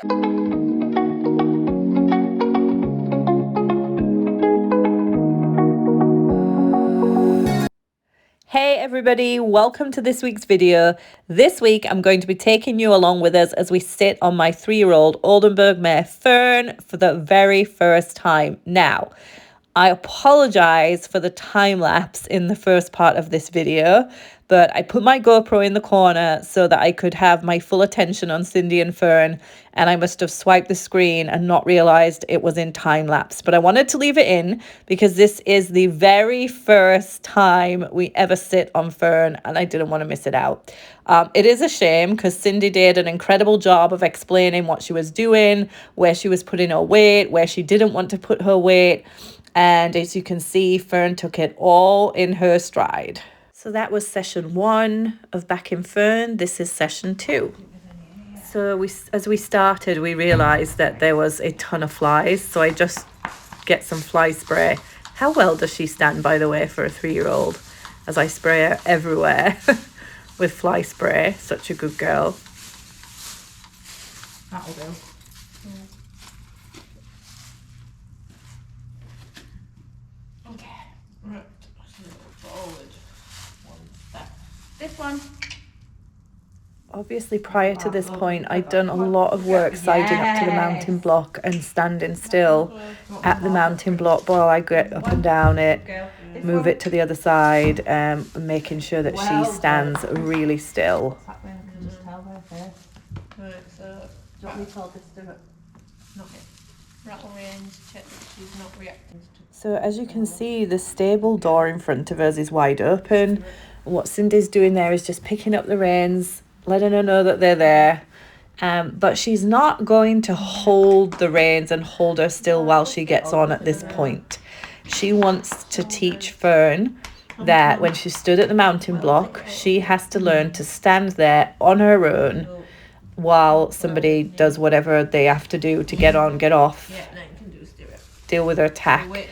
Hey everybody, welcome to this week's video. This week I'm going to be taking you along with us as we sit on my 3-year-old Oldenburg mare Fearn for the very first time. Now, I apologize for the time lapse in the first part of this video, but I put my GoPro in the corner so that I could have my full attention on Cindy and Fearn, and I must have swiped the screen and not realized it was in time lapse. But I wanted to leave it in because this is the very first time we ever sit on Fearn, and I didn't want to miss it out. It is a shame because Cindy did an incredible job of explaining what she was doing, where she was putting her weight, where she didn't want to put her weight. And as you can see, Fearn took it all in her stride. So that was session 1 of backing Fearn. This is session 2. So as we started, we realised that there was a ton of flies. So I just get some fly spray. How well does she stand, by the way, for a 3-year-old? As I spray her everywhere with fly spray. Such a good girl. That'll do. Right, so forward one step. This one. Obviously, prior to this point, I'd done a lot of work siding up to the mounting block and standing still at the mounting block while I get up and down it, move it to the other side, making sure that she stands really still. Right, so rattle reins, check that she's not reacting to. So as you can see, the stable door in front of us is wide open. What Cindy's doing there is just picking up the reins, letting her know that they're there. But she's not going to hold the reins and hold her still while she gets on at this point. She wants to teach Fearn that when she stood at the mounting block, she has to learn to stand there on her own while somebody does whatever they have to do to get on, get off, deal with her attack.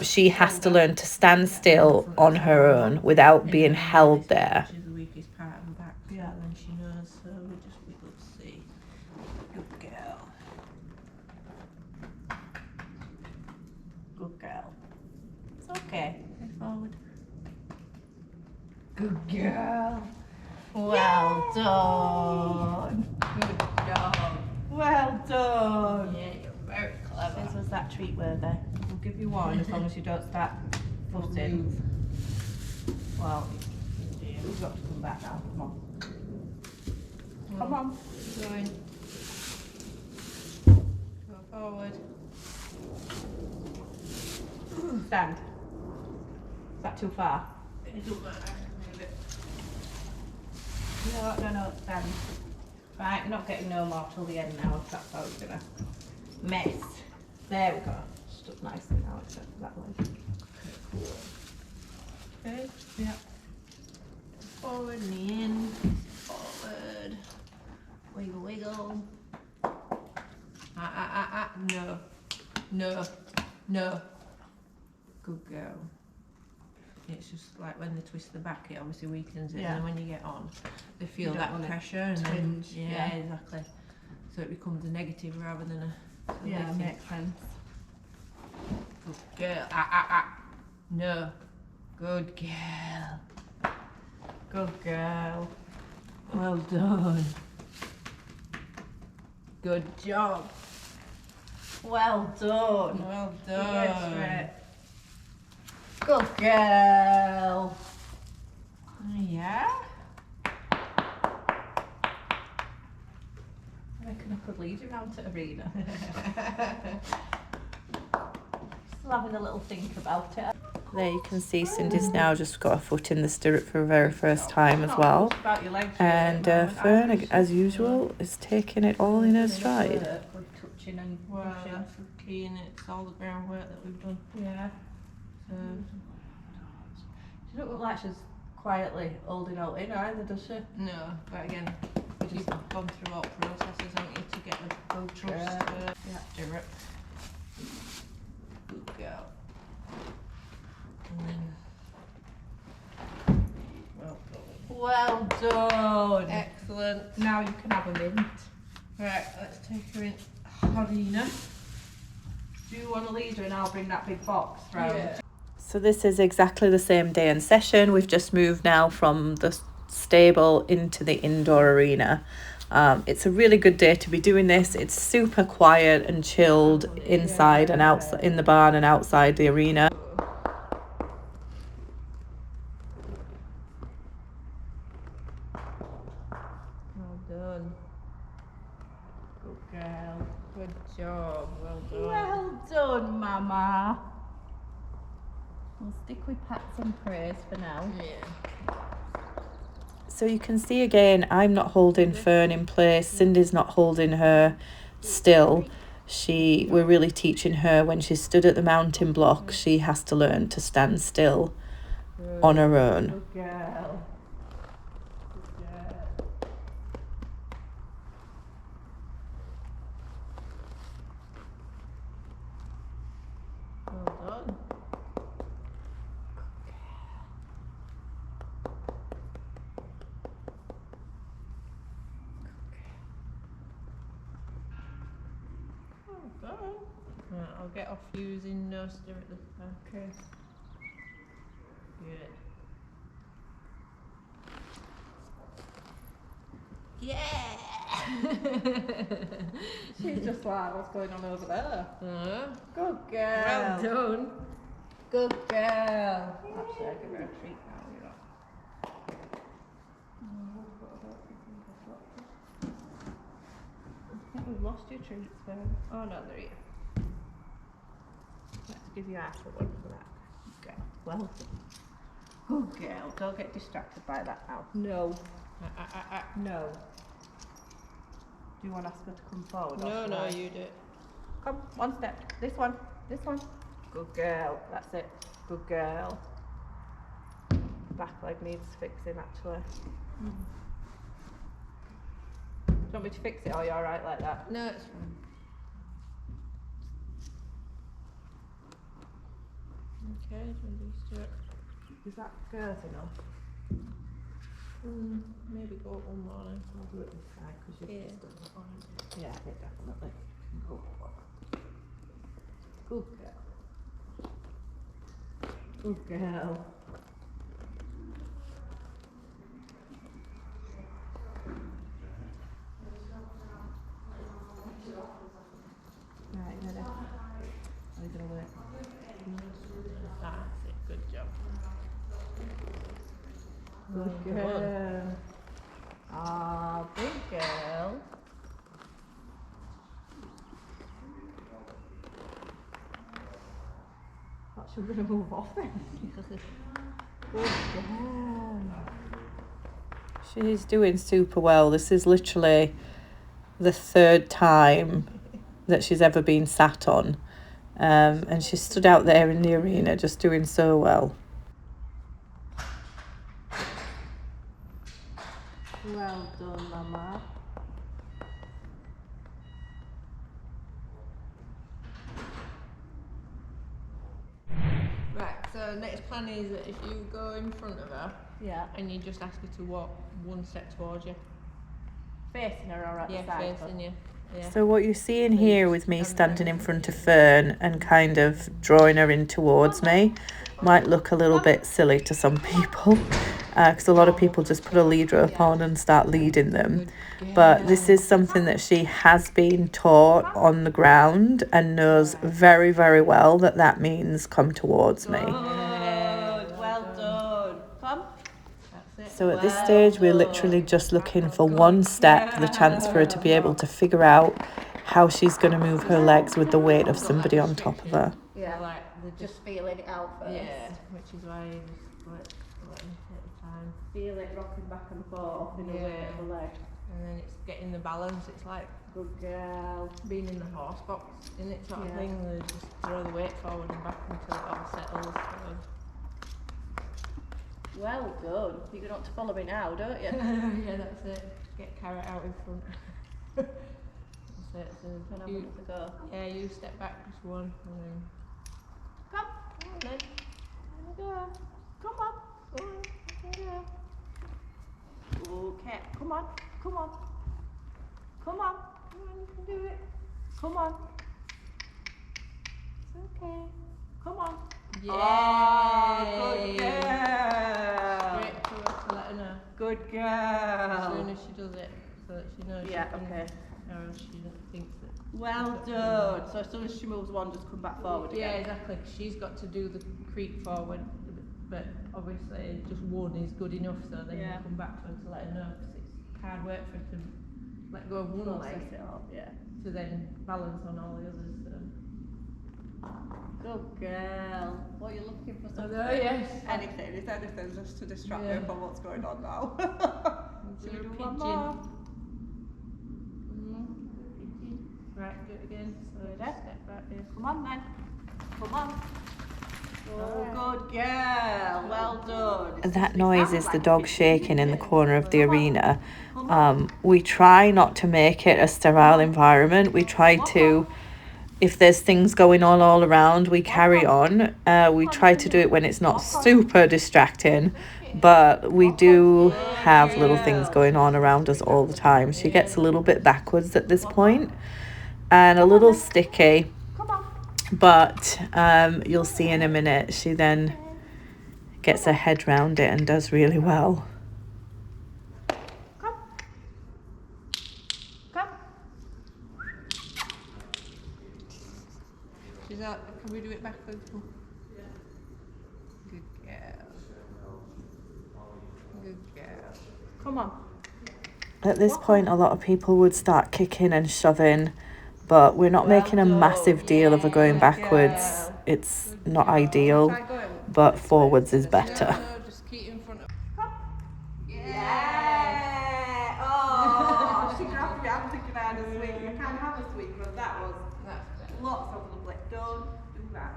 She has to learn to stand still on her own without being held there. She's the weakest part of the back, yeah, then she knows, so we could see. Good girl. Good girl. It's okay. Head forward. Good girl. Well done. Good job. Well done. Yeah, you're very clever. Was that treat worthy? We'll give you one as long as you don't start footing. Well, you've got to come back now. Come on. Come on. Keep going. Go forward. Stand. Is that too far? It doesn't matter. Move it. No, stand. Right, we're not getting no more till the end now, if that's how it's gonna mess. There we go. Stuck nicely now, except for that way. Okay, yeah. Forward, knee in. Forward. Wiggle, wiggle. No. No. No. Good girl. It's just like when they twist the back, it obviously weakens it, and then when you get on, they feel that pressure, and then yeah, exactly. So it becomes a negative rather than a Yeah, makes sense. Good girl. No. Good girl. Good girl. Well done. Good job. Well done. Well done. Good girl. Yeah. I reckon I could leave him out at arena. Still having a little think about it. There you can see Cindy's now just got a foot in the stirrup for the very first time as well. And Fearn, as usual, is taking it all in her stride. Well, that's the key, and it's all the groundwork that we've done. Yeah. So, She doesn't look like she's quietly holding out in either, does she? no, but again, you've gone through all processes, haven't you, to get a good trust stirrup. Good girl. And then, well done. Well done. Excellent. Now you can have a mint. Right, let's take her in arena. Do you want to lead her and I'll bring that big box round? Yeah. So this is exactly the same day and session. We've just moved now from the stable into the indoor arena. It's a really good day to be doing this. It's super quiet and chilled inside and outside, in the barn and outside the arena. Well done. Good girl. Good job. Well done. Well done, Mama. We'll stick with pats and praise for now. Yeah. So you can see again, I'm not holding Fern in place. Cindy's not holding her still. We're really teaching her when she stood at the mounting block, she has to learn to stand still on her own. Good girl. Good girl. Well done. Right, I'll get off using no stir at the okay. Good. Yeah! She's just like, what's going on over there? Good girl. Well done. Good girl. Actually, I'll give her a treat now. You're up. I think we've lost your treats, Fern. Oh no, they're here. Let's give you half of one for that. Okay. Well done. Good girl. Don't get distracted by that now. No. No. Do you want to ask her to come forward? No, you do it. Come, one step. This one. Good girl. That's it. Good girl. Back leg needs fixing actually. Do you want me to fix it or are you alright like that? No, it's fine. Okay, do you want to do it? Is that girth enough? Maybe go up one more. I'll do it this side because you've just done that one. Yeah, I think definitely. Good girl. Good girl. Right, ready? Are you going to work? That's it, good job. Good girl. Ah, big girl. Thought she was going to move off then. Good girl. She's doing super well. This is literally the third time that she's ever been sat on. And she stood out there in the arena just doing so well. Well done, Mama. Right, so next plan is that if you go in front of her, Yeah. and you just ask her to walk one step towards you. Facing her or at the Yeah, side? facing you. Yeah. So what you're seeing here with me standing in front of Fern and kind of drawing her in towards me might look a little bit silly to some people because a lot of people just put a lead rope on and start leading them. But this is something that she has been taught on the ground and knows very, very well that that means come towards me. Well done. Come. So at this stage, we're literally just looking for one step, the chance for her to be able to figure out how she's going to move her legs with the weight of somebody on top of her. Yeah, like Just feeling it out first. yeah, which is why you just let me take the time. Feel it rocking back and forth in the weight of the leg. And then it's getting the balance. It's like Good girl. being in the horse box, in it sort of thing. They just throw the weight forward and back until it all settles. So. Well done. You're going to want to follow me now, don't you? Yeah, that's it. Get carrot out in front. That's it. So You to go. yeah, you step back just one and then Come. and then go. Come on. Go on. Go. Okay. Come on. Come on. Come on. Come on, you can do it. Come on. It's okay. Come on. Yeah. Oh, good girl. Great to let her know. Good girl. As soon as she does it, so that she knows. Yeah, okay. Or else she thinks that. Well done. So as soon as she moves one, just come back forward again. Yeah, exactly. She's got to do the creep forward, but obviously just one is good enough. So then you come back to her to let her know, because it's hard work for her to let go of one leg. Yeah. To then balance on all the others. So. Good girl. What are you looking for? Something? Oh, yes. Anything. Is anything just to distract me from what's going on now? Should we do one more? Right, do it again. So step back here. Come on then. Come on. Oh, good girl. Well done. That noise is the dog shaking in the corner of the arena. We try not to make it a sterile environment. We try to, if there's things going on all around, we carry on. We try to do it when it's not super distracting, but we do have little things going on around us all the time. She gets a little bit backwards at this point and a little sticky, but you'll see in a minute she then gets her head round it and does really well. Come. Come. Is that, can we do it backwards? Yeah. Good girl. Good girl. Come on. At this point, a lot of people would start kicking and shoving, but we're not making a massive deal of her going backwards. It's not ideal, but forwards is better. No, just keep in front of. Come. Yeah. Oh, she grabbed me. I'm thinking I had a sweet. You can't have a sweet, but that was lots of lovely. Don't do that.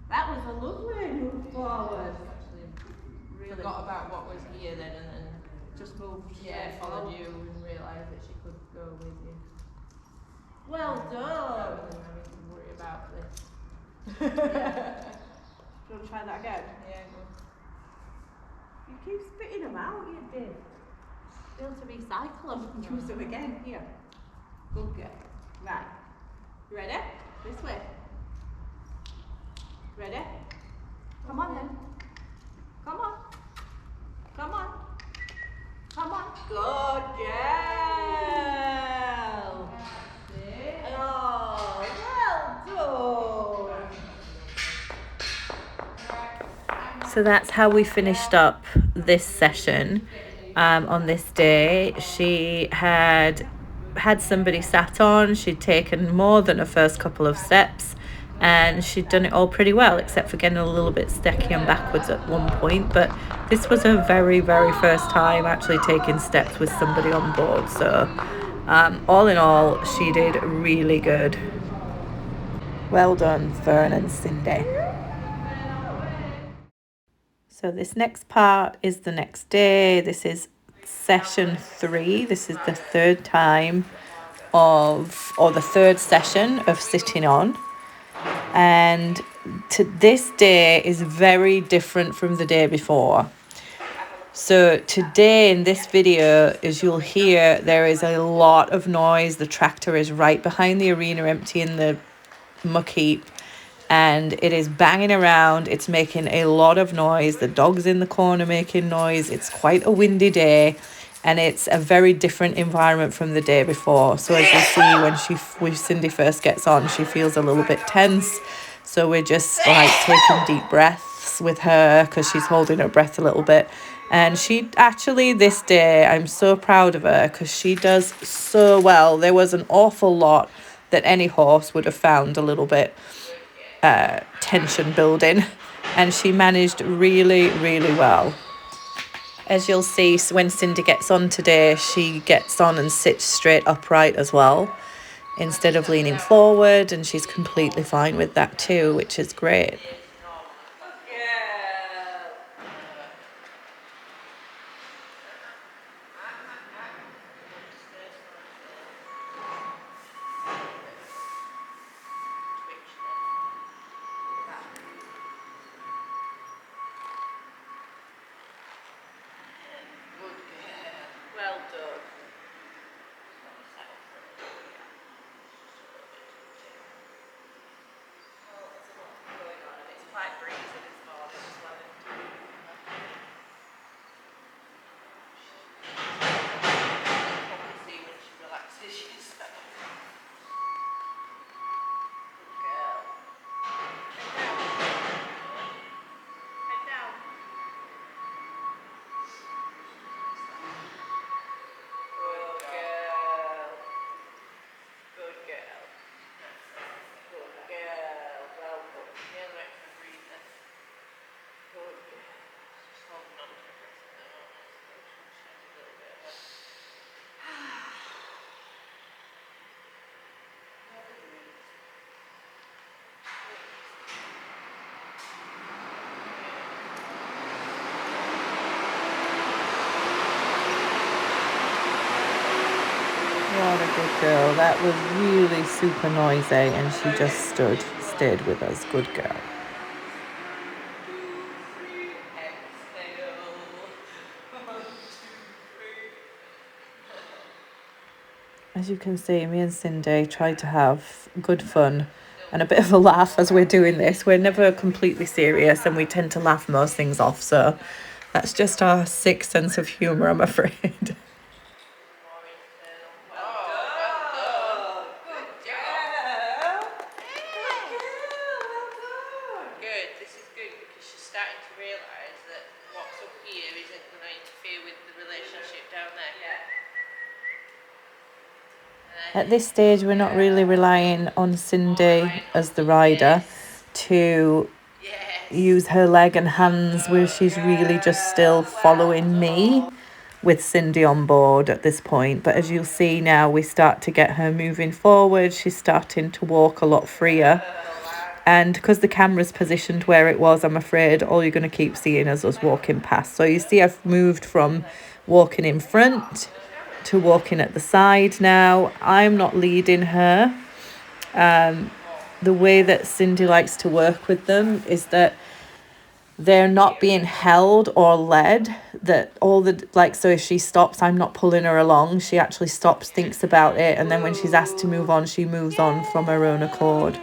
That was a lovely move forward. Really forgot about what was here then, and then just moved. Yeah, followed you and realised that she could go with you. Well done. Rather than having to worry about this. Yeah. Do you want to try that again? Yeah, go. You keep spitting them out, you did. Be able to recycle them and use them again. Here. Good girl. Right. You ready? This way. Ready? Come on then. Come on. Come on. Come on. Good girl. Oh, well done. So that's how we finished up this session. On this day, she had somebody sat on. She'd taken more than her first couple of steps, and she'd done it all pretty well, except for getting a little bit sticky and backwards at one point. But this was her very, very first time actually taking steps with somebody on board. So all in all, she did really good. Well done, Fern and Cindy. So this next part is the next day. This is session 3. This is the third time the third session of sitting on. And this day is very different from the day before. So today in this video, as you'll hear, there is a lot of noise. The tractor is right behind the arena emptying the muck heap, and it is banging around. It's making a lot of noise. The dog's in the corner making noise. It's quite a windy day, and it's a very different environment from the day before. So as you see, when Cindy first gets on, she feels a little bit tense. So we're just like taking deep breaths with her because she's holding her breath a little bit. And she actually, this day, I'm so proud of her because she does so well. There was an awful lot that any horse would have found a little bit tension building, and she managed really, really well. As you'll see, when Cindy gets on today, she gets on and sits straight upright as well instead of leaning forward, and she's completely fine with that too, which is great. Well done. like breezy this morning as well. See when she relaxes, she's like, good girl. Head down. Good girl. Good girl. Good girl. Well done. Yeah, let her breathe then. Good girl. Just holding on to her breath at the moment. She has a little bit of a... What a good girl. That was really super noisy and she just stayed with us. Good girl. As you can see, me and Cindy tried to have good fun and a bit of a laugh as we're doing this. We're never completely serious and we tend to laugh most things off. So that's just our sixth sense of humour, I'm afraid. Good, this is good because she's starting to realise that what's up here isn't going to interfere with the relationship down there. Yeah. At this stage, we're not really relying on Cindy as the rider to use her leg and hands, where she's really just still following me with Cindy on board at this point. But as you'll see now, we start to get her moving forward. She's starting to walk a lot freer. And because the camera's positioned where it was, I'm afraid all you're going to keep seeing is us walking past. So you see I've moved from walking in front to walking at the side now. I'm not leading her. The way that Cindy likes to work with them is that they're not being held or led, that all the, like, so if she stops, I'm not pulling her along. She actually stops, thinks about it, and then when she's asked to move on, she moves on from her own accord.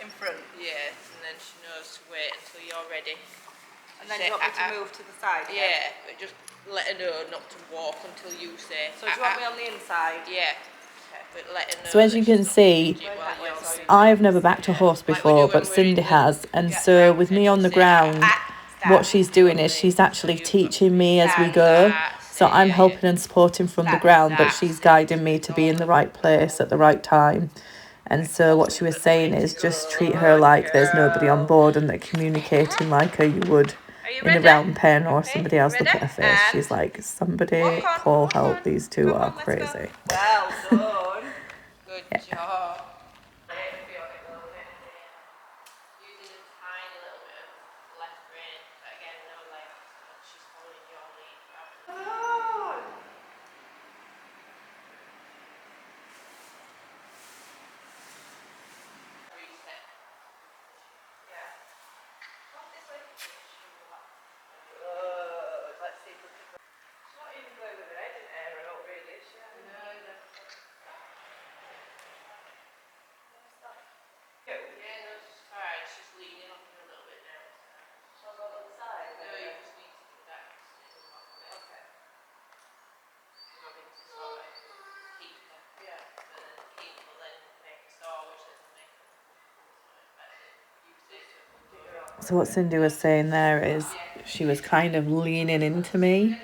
In front? Yeah, and then she knows to wait until you're ready. And then you want me to move to the side? Yeah, but just let her know not to walk until you say. So do you want me on the inside? Yeah. But let her know. So as you can see, I've never backed a horse before, but Cindy has. And so with me on the ground, what she's doing is she's actually teaching me as we go. So I'm helping and supporting from the ground, but she's guiding me to be in the right place at the right time. And so what she was saying is just treat her like there's nobody on board and they're communicating like her you would in a round pen or somebody else look at her face. She's like, somebody call help, these two are crazy. Well done. Good job. Using a tiny little bit of left rein, but again, no legs. She's following your lead. Reset. Yeah. This way. Good. Let's see if we can. She's not even going with her head in air at all, really, is she? No, yeah, no, she's fine. She's leaning on her a little bit now. Shall I go on the side? No, you just need to do that. Okay. Not need to sort of keep her. Yeah. But then keep her then next door, which doesn't make her. So what Cindy was saying there is she was kind of leaning into me.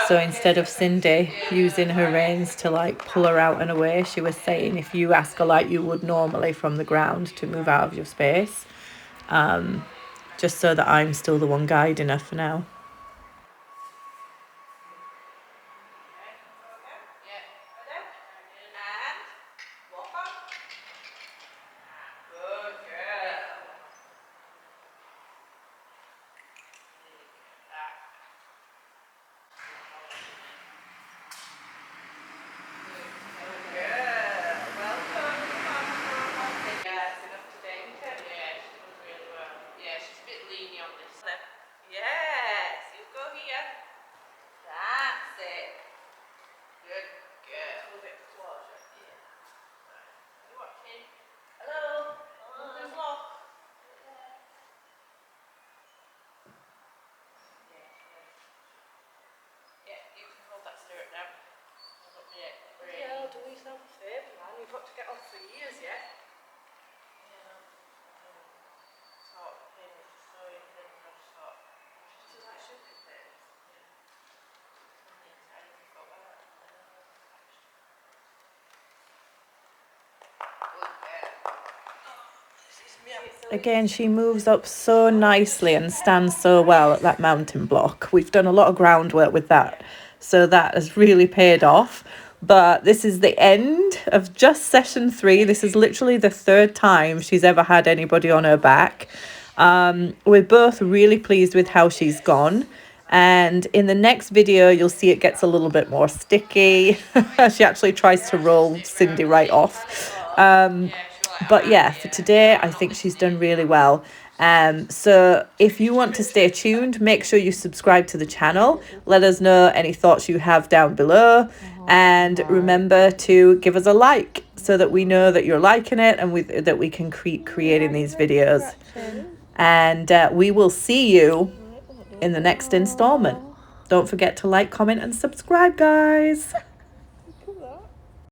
So instead of Cindy using her reins to like pull her out and away, she was saying if you ask her like you would normally from the ground to move out of your space, just so that I'm still the one guiding her for now. get off for years yet. Again, she moves up so nicely and stands so well at that mountain block. We've done a lot of groundwork with that, so that has really paid off. But this is the end of just session 3. This is literally the 3rd time she's ever had anybody on her back. We're both really pleased with how she's gone. And in the next video, you'll see it gets a little bit more sticky. She actually tries to roll Cindy right off. But yeah, for today, I think she's done really well. So if you want to stay tuned, make sure you subscribe to the channel. Let us know any thoughts you have down below. And remember to give us a like so that we know that you're liking it and that we can keep creating these videos. And we will see you in the next installment. Don't forget to like, comment, and subscribe, guys.